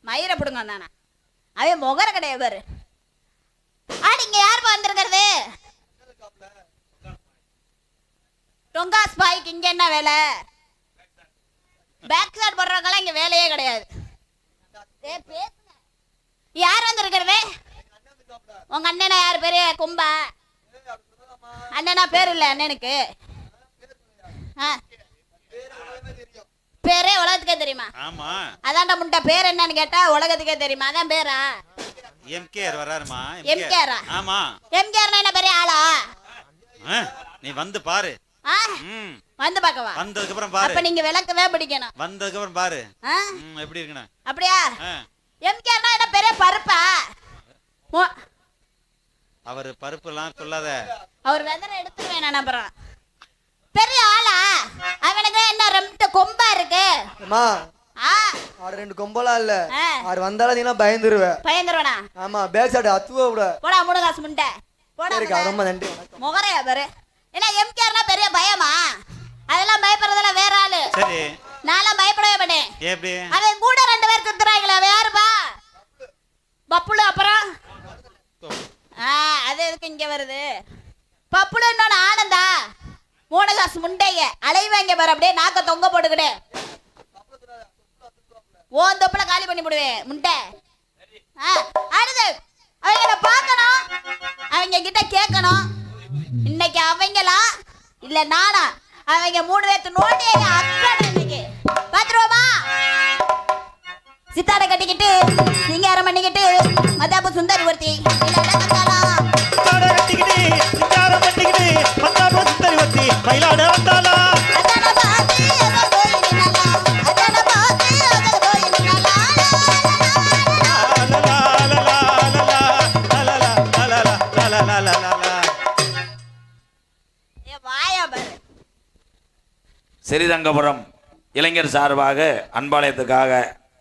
மயிரை பிடுங்க தானா அவன் முகர கிடையாது பாரு. ஆடி இங்க யார் வந்திருக்கிறது? டொங்காஸ் பாய்க்கு இங்க என்ன வேலை? பேக் சைடு போடுறவங்கலாம் இங்க வேலையே கிடையாது. யார் வந்திருக்கிறது? உங்க அண்ணனா யார் பேரு? கும்பா அண்ணனா பேர் இல்ல அண்ணனுக்கு. பேரே உலகத்துக்கே தெரியுமா? ஆமா. அதான்டா முண்டை பேர் என்னன்னு கேட்டா உலகத்துக்கே தெரியுமா? அதான் பேரா? எம்கேஆர் வராருமா? எம்கேஆரா? ஆமா. எம்கேஆர்னா என்ன பெரிய ஆளா? நீ வந்து பாரு. வந்து பார்க்கவா? வந்ததுக்கு அப்புறம் பாரு. அப்ப நீங்க விளக்கவே பிடிக்கணும். வந்ததுக்கு அப்புறம் பாரு எப்படி இருக்குன்னு. அப்படியா? எம்கேஆர்னா என்ன பெரிய பருப்பா? அவர் பருப்பு எல்லாம் சொல்லாத. அவர் வெதரை எடுத்துருவேன் நான். அப்புறம் பெரிய ஆளா? அவனுக்கு என்ன ரெண்டு கொம்பா இருக்கு? அம்மா ஆறு ரெண்டு கொம்பலாம் இல்ல. ஆறு வந்தாலும் நீனா பயந்துருவேன். பயந்துருவனா? ஆமா பேக் சைடு அத்துவ விட. போடா மூணு காசு முண்டை போடா. ரொம்ப நன்றி. முகரையா பாரு. என்ன எம்கேஆர்னா பெரிய பயமா? அதெல்லாம் பயப்படுறதெல்லாம் வேற ஆளு. சரி. நான்லாம் பயப்படவே மாட்டேன். எப்படி? அவன் கூட ரெண்டு பேர் சுத்துறாங்களே அவன் யாருப்பா? பப்புளு. அப்புறம் அது எதுக்கு இங்க வருது? பப்புளு இன்னொன்னு ஆனந்தா. மூணு காசு முண்டைய அலைவாங்க பாரு. அப்படியே நாக்க தொங்க போட்டுக்கிட்டு ஓன் தொப்புல காலி பண்ணி விடுவேன் முண்டை. அடுத்து அவங்க பார்க்கணும், அவங்க கிட்ட கேட்கணும். இன்னைக்கு அவங்களா இல்ல நானா? அவங்க மூணு பேர்த்து நோண்டி அக்கறை இன்னைக்கு பாத்துருவோமா? சித்தாடை கட்டிக்கிட்டு சிங்காரம் பண்ணிக்கிட்டு மதாப்பு சுந்தரி ஒருத்தி ஸ்ரீரங்கபுரம் இளைஞர் சார்பாக அன்பாலயத்துக்காக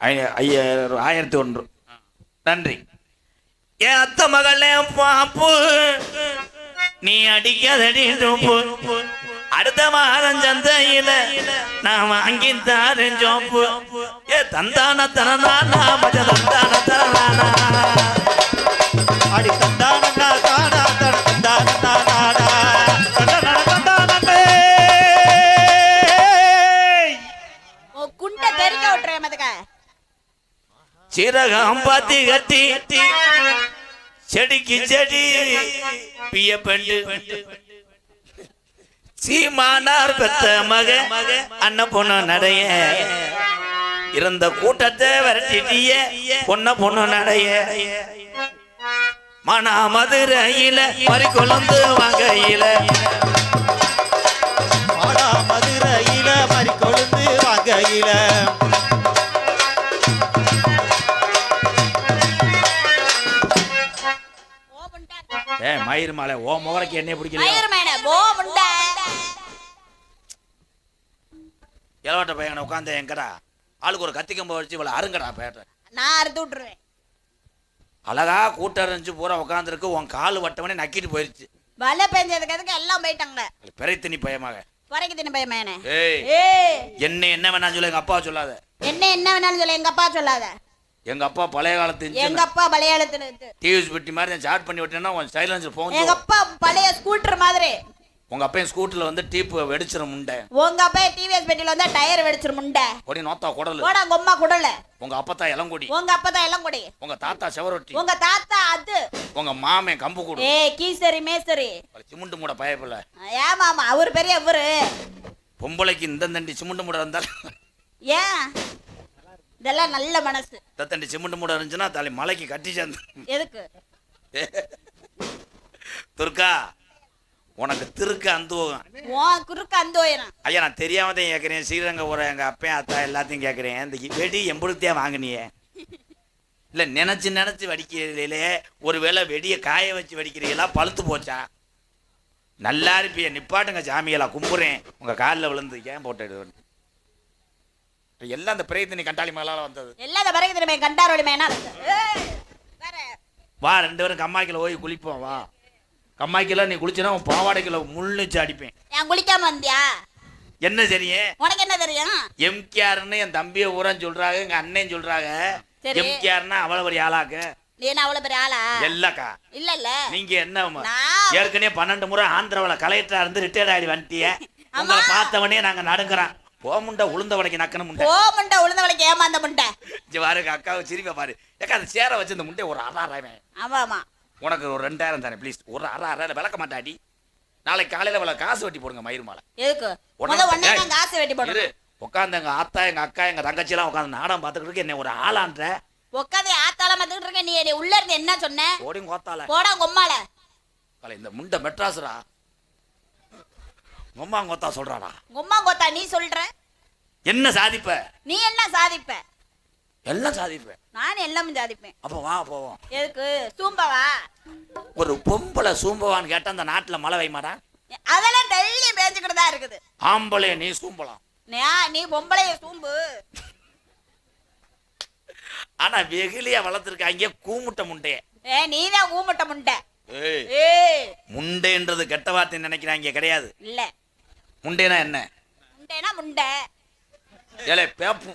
1001 நன்றி. என் அத்த மகளே பாப்பு நீ அடிக்காதடி தோப்பு, அடுத்த மாதம் சந்தையில நான் வாங்கி தாரேன் ஜோப்பு. ஏ தந்தான தனதானா மஜ தந்தான தனதானா அடி தந்தானா தானா தந்தானா தானா தந்தானா தந்தானா குண்டை தெரிக்க விட்டுறேன் மதுக்க. சீரகம் பாத்தி கட்டி செடிக்கு செடி பிய பெண்டு சீமானார் பெத்த மக அண்ணன் பொண்ணு நடைய இருந்த கூட்டத்தை விரட்டிட்டிய பொண்ணு நடைய மனா மதுரையில மறிக்கொழுந்து வாங்கையில மதுரையில மறிக்கொழுந்து வாங்கையில மயிர் மாலை ஓ முகரைக்கு என்ன பிடிக்கல. இளவட்ட பையனை உட்காந்து எங்கடா ஆளுக்கு ஒரு கத்தி கம்ப வச்சு இவ்வளவு அருங்கடா பேட்ட நான் அறுத்து விட்டுருவேன். அழகா கூட்டம் இருந்துச்சு பூரா உட்காந்துருக்கு. உன் காலு வட்டவனே நக்கிட்டு போயிருச்சு. வலை பெஞ்சதுக்கு எல்லாம் போயிட்டாங்க. பெரிய திணி பயமாக குறைக்கு திணி பயமானே. என்ன வேணாலும் சொல்ல எங்க அப்பா சொல்லாத. என்ன வேணாலும் சொல்ல எங்க அப்பா சொல்லாத. எங்க அப்பா பழைய காலத்து எங்க அப்பா பழைய காலத்துல டிவிஎஸ் பெட்டி மாதிரி ஸ்டார்ட் பண்ணி விட்டேன்னா உன் சைலன்சர் போன். எங்க அப்பா பழைய ஸ்கூட்டர் மாதிரி. உங்க அப்பா ஸ்கூட்டர்ல வந்து டீப் வெடிச்சிர முண்டை. உங்க அப்பா டிவிஎஸ் பெட்டில வந்து டயர் வெடிச்சிர முண்டை. ஒடி நோத்தா குடல. போடா உங்க குடல. உங்க அப்பா இளங்கொடி. உங்க அப்பா இளங்கொடி. உங்க தாத்தா செவரொட்டி. உங்க தாத்தா அது. உங்க மாமே கம்பு கூடு. கீசரி மேசரி. சிமுண்டு மூட பயப்பல. ஏன் மாமா அவர் பெரிய இவரு. பொம்பளைக்கு இந்த தண்டி சிமுண்டு மூட இருந்தா ஏன் இதெல்லாம் நல்ல மனசு. தண்டி சிமுண்டு மூட இருந்துச்சுன்னா தலை மலைக்கு கட்டி சேர்ந்து எதுக்கு துர்கா உனக்கு திருக்கு அந்தோகம் குறுக்கு அந்தோயம். ஐயா நான் தெரியாம தான் கேட்கறேன். ஸ்ரீரங்கபுரம் எங்க அப்பா அத்தா எல்லாத்தையும் கேட்கறேன். இந்த வெடி எம்புடுத்தியா வாங்கினியே இல்ல நினைச்சு வெடிக்கிறீங்களே? ஒருவேளை வெடியை காய வச்சு வெடிக்கிறீங்களா? பழுத்து போச்சா? நல்லா இருப்பிய நிப்பாட்டுங்க சாமியெல்லாம் கும்புறேன் உங்க காலில் விழுந்து. ஏன் போட்டு எல்லாம் அந்த பிரயத்தனி கண்டாளி மேலால வந்தது. எல்லாம் அந்த பிரயத்தனி கண்டாரோடி மேனா. வா 2 பேரும் கம்மாய்க்கில போய் குளிப்போம். வா கம்மாய்க்கில நீ குளிச்சுனா உன் பாவாடைக்குள்ள முள்ளுச்சு அடிப்பேன். நான் குளிக்காம வந்தியா? என்ன தெரியும்? உனக்கு என்ன தெரியும்? எம்கேஆர்னு என் தம்பியை ஊரன் சொல்றாங்க, எங்க அண்ணன் சொல்றாங்க. சரி. எம்கேஆர்னா அவ்வளவு பெரிய ஆளாக்கு நீ என்ன அவ்வளவு பெரிய ஆளா? இல்லக்கா. இல்ல நீங்க என்ன நான் ஏற்கனவே 12 முறை ஆந்திராவில் கலெக்டரா இருந்து ரிட்டையர்ட் ஆகி வந்துட்டிய. உங்களை ஆமா. பார்த்தவனே நாங்க நடுங்குறோம். போமுண்ட உளுந்த வடைக்கு நக்கணும் முண்டை. ஓ முண்டை உளுந்த வளைக்கு ஏமாந்த முண்டை. பாருங்க அக்காவை சிரிப்பை பாரு. ஏக்கா அந்த சேரை வச்சு இந்த முண்டை ஒரு 6,000. ஆமா ஆமா. உனக்கு ஒரு 2,000 தானே ப்ளீஸ். ஒரு 6,000 விளக்க மாட்டாடி. நாளைக்கு காலையில இவ்வளவு காசு வெட்டி போடுங்க மயிர் மாலை. எதுக்கு? உடனே ஒண்ணே நான் காசு வெட்டி போடுறேன். உட்காந்து எங்க ஆத்தா எங்க அக்கா எங்க தங்கச்சி எல்லாம் உட்காந்து நாடகம் பார்த்துக்கிட்டு என்ன ஒரு ஆளான்ற உட்காந்து ஆத்தால மத்துக்கிட்டு இருக்க. நீ உள்ள இருந்து என்ன சொன்ன? ஓடியும் கோத்தால போடா கொம்மால. இந்த முண்டை மெட்ராஸ்ரா உம்மா கோத்தா சொல்றாடா. கொம்மா கோத்தா நீ சொல்ற? என்ன சாதிப்ப? நீ என்ன சாதிப்ப? எல்லாம் சாதிப்பேன். நான் எல்லாமே சாதிப்பேன். அப்ப வா போவோம். எதுக்கு? சூம்பவா? ஒரு பொம்பளை சூம்பவான்னு கேட்டா அந்த நாட்டுல மழை வைமாடா. அதெல்லாம் டெய்லி பேஞ்சுக்கிட்டு தான் இருக்குது. ஆம்பளை நீ சூம்பலாம். நீ பொம்பளைய சூம்பு. ஆனா வெகுலியா வளர்த்துருக்காங்க கூமுட்ட முண்டைய. நீதான் ஊமட்ட முண்டை. முண்டைன்றது கெட்ட வார்த்தை நினைக்கிறாங்க, கிடையாது. இல்ல முண்டைனா என்ன? முண்டைனா முண்டை. ஏலே பேப்பு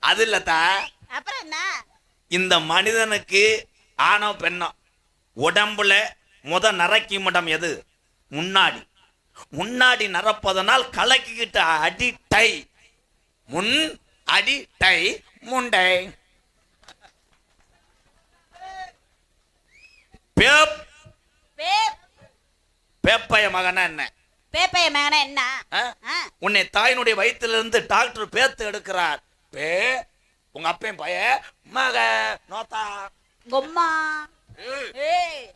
அது இல்லத்தா. அப்புறம் என்ன? இந்த மனிதனுக்கு ஆணோ பெண்ணோ உடம்புல நரைக்கும் இடம் எது? முன்னாடி. முன்னாடி நரப்பதனால் கலக்கிக்கிட்ட அடி டை. முன் அடி டை முண்டை. பேப்பைய மகனா என்ன? பேப்பைய மகனா என்ன? உன்னை தாயினுடைய வயிற்றிலிருந்து டாக்டர் பேத்து எடுக்கிறார். உங்க அப்பையும் பைய மக நோத்தா கொம்மா.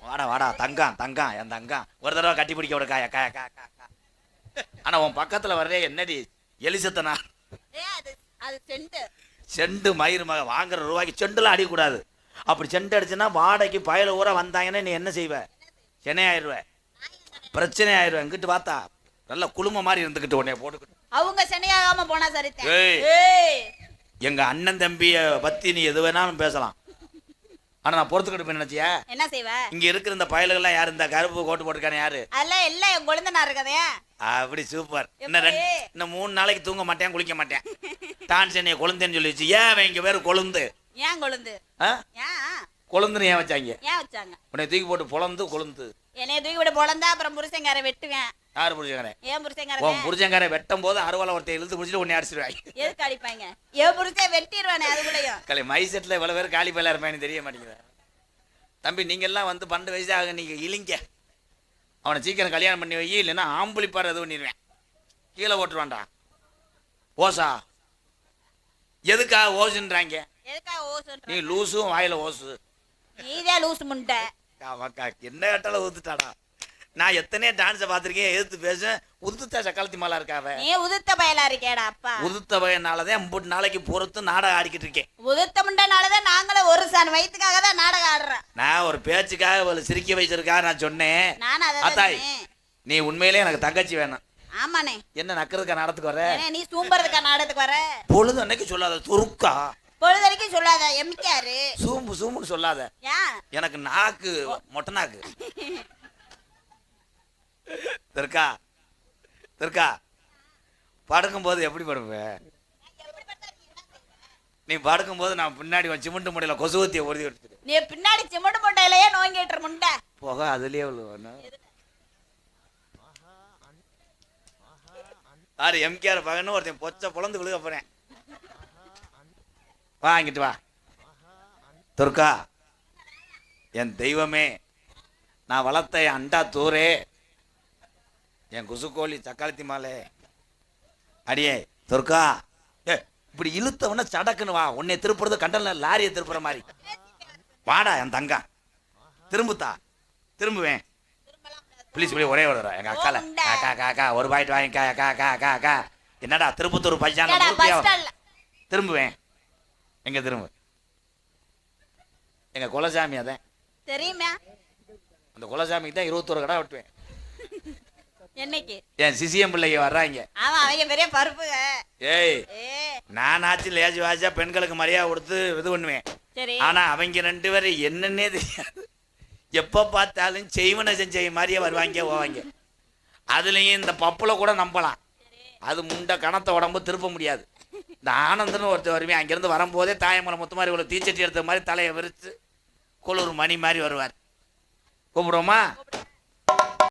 வாடா வாடா தங்கம் தங்கம் என் தங்கம் ஒரு தடவை கட்டி பிடிக்க விட காயா காயா கா கா. ஆனா உன் பக்கத்துல வர்றே என்னடி எலிசத்தனா? அது செண்டு. செண்டு மயிர் மக வாங்குற ரூபாய்க்கு செண்டுலாம் அடிக்கூடாது. அப்படி செண்டு அடிச்சுன்னா வாடகைக்கு பயல ஊரா வந்தாங்கன்னா நீ என்ன செய்வ? சென்னை ஆயிடுவ, பிரச்சனை ஆயிடுவேன். இங்கிட்டு பார்த்தா நல்ல குழும மாதிரி இருந்துகிட்டு உடனே போட்டுக்கிட்டு அவங்க சென்னையாகாம போனா சரி. எங்க அண்ணன் தம்பிய பத்தி நீ எது வேணாலும் பேசலாம். ஆனா நான் பொறுத்துக்கிட்டு நினைச்சியா என்ன செய்வ? இங்க இருக்கிற இந்த பயல்கள் எல்லாம் யாரு? இந்த கருப்பு கோட்டு போட்டுக்கானே யாரு? அதெல்லாம் எல்லாம் என் குழந்தை இருக்கதே. அப்படி சூப்பர். இன்னும் 3 நாளைக்கு தூங்க மாட்டேன், குளிக்க மாட்டேன். டான்ஸ் என்னைய கொழுந்தேன்னு சொல்லிச்சு. ஏன் இங்க பேரு கொழுந்து? ஏன் கொழுந்து? கொழுந்துன்னு ஏன் வச்சாங்க? ஏன் வச்சாங்க? உன்னை தூக்கி போட்டு பொழந்து கொழுந்து. என்னைய தூக்கி போட்டு பொழந்தா அப்புறம் புருஷங்கார வெட்டுவேன். யாரு புருஷங்காரன்? ஏன் புருஷங்கார? உன் புருஷங்கார வெட்டும் போது அறுவாலை ஒருத்தர் இழுத்து பிடிச்சிட்டு உன்னை அடிச்சிருவாங்க. எதுக்கு அடிப்பாங்க? என் புருஷன் வெட்டிடுவானே அதுக்குள்ளயும். கலை மை செட்ல இவ்வளவு பேர் காலி பயில இருப்பான்னு தெரிய மாட்டேங்குது. தம்பி நீங்க எல்லாம் வந்து 12 வயசாக நீங்க இழிங்க. அவனை சீக்கிரம் கல்யாணம் பண்ணி வை, இல்லைன்னா ஆம்புலிப்பார் எது பண்ணிடுவேன், கீழே ஓட்டுருவான்டா. ஓசா எதுக்காக ஓசுன்றாங்க? நீ லூசும் வாயில ஓசு. நீதே லூசு முண்டை. என்ன கட்டால ஊத்துட்டாடா. நான் எத்தனையோ டான்ஸை பார்த்திருக்கேன், எதிர்த்து பேசுவேன். உதுத்த சக்காலத்தி மாலா இருக்காவ. நீ உதுத்த பயலா இருக்கேடா அப்பா. உதுத்த பயனாலதான் 3 நாளைக்கு பொறுத்து நாடகம் ஆடிக்கிட்டு இருக்கேன். உதுத்த முண்டனாலதான் நாங்களும் ஒரு சான் வயிற்றுக்காக தான் நாடகம் ஆடுறேன். நான் ஒரு பேச்சுக்காக ஒரு சிரிக்க வச்சிருக்கா நான் சொன்னேன். அத்தாய் நீ உண்மையிலே எனக்கு தங்கச்சி வேணும். ஆமாண்ணே. என்ன நக்கிறதுக்கா நாடத்துக்கு வர? நீ சூம்பறதுக்கா நாடத்துக்கு வர? பொழுது அன்னைக்கு சொல்லாத துருக்கா. பொழுதனைக்கு சொல்லாத எம்கேஆர். சூம்பு சூம்புன்னு சொல்லாத. எனக்கு நாக்கு மொட்டை நாக்கு. தெற்கா தெற்கா படுக்கும்போது எப்படி படுப்ப நீ? படுக்கும்போது நான் பின்னாடி சிமெண்ட் முட்டையில கொசுவத்திய உறுதி எடுத்துட்டு நீ பின்னாடி சிமெண்ட் முட்டையிலேயே நோங்கிட்டு முண்டை போக அதுலயே ஆறு எம்கேஆர் பகன்னு ஒருத்தன் பொச்ச பொழந்து விழுக போறேன். வாங்கிட்டு வா துர்கா, என் தெய்வமே, நான் வளர்த்த என் அண்டா தூரே, என் குசுக்கோழி சக்காலத்தி மாலே, அடியே துர்கா. இப்படி இழுத்தவன சடக்குன்னு வா. உன்னை திருப்புறது கண்டல லாரியை திருப்புற மாதிரி. வாடா என் தங்கா, திரும்புத்தா. திரும்புவேன் ப்ளீஸ். இப்படி ஒரே ஒரு எங்க அக்கால காக்கா காக்கா ஒரு பாயிண்ட் வாங்கி கா கா கா கா. என்னடா திருப்பத்தூர் பைசான திரும்புவேன். எங்க திரும்ப? எங்க குலசாமி அதான் தெரியுமா? அந்த குலசாமிக்கு தான் 21 கடை வெட்டுவேன். என்னைக்கு என் சிசிஎம் பிள்ளைங்க வர்றாங்க. ஆமா அவங்க பெரிய பருப்புங்க. ஏய் நானாச்சு லேஜ் வாஜா பெண்களுக்கு மரியாதை கொடுத்து இது பண்ணுவேன். ஆனா அவங்க 2 பேரும் என்னன்னே தெரியாது. எப்ப பார்த்தாலும் செய்வன செஞ்ச மாதிரியே வருவாங்க போவாங்க. அதுலயும் இந்த பப்புல கூட நம்பலாம். அது முண்டை கணத்த உடம்பு திருப்ப முடியாது. இந்த ஆனந்தன்னு ஒருத்தர் வருவேன், அங்கேருந்து வரும்போதே தாயமலை முத்து மாதிரி இவ்வளோ தீச்சட்டி எடுத்த மாதிரி தலையை விரித்து குளிர் மணி மாதிரி வருவார். கூப்பிடுவோமா?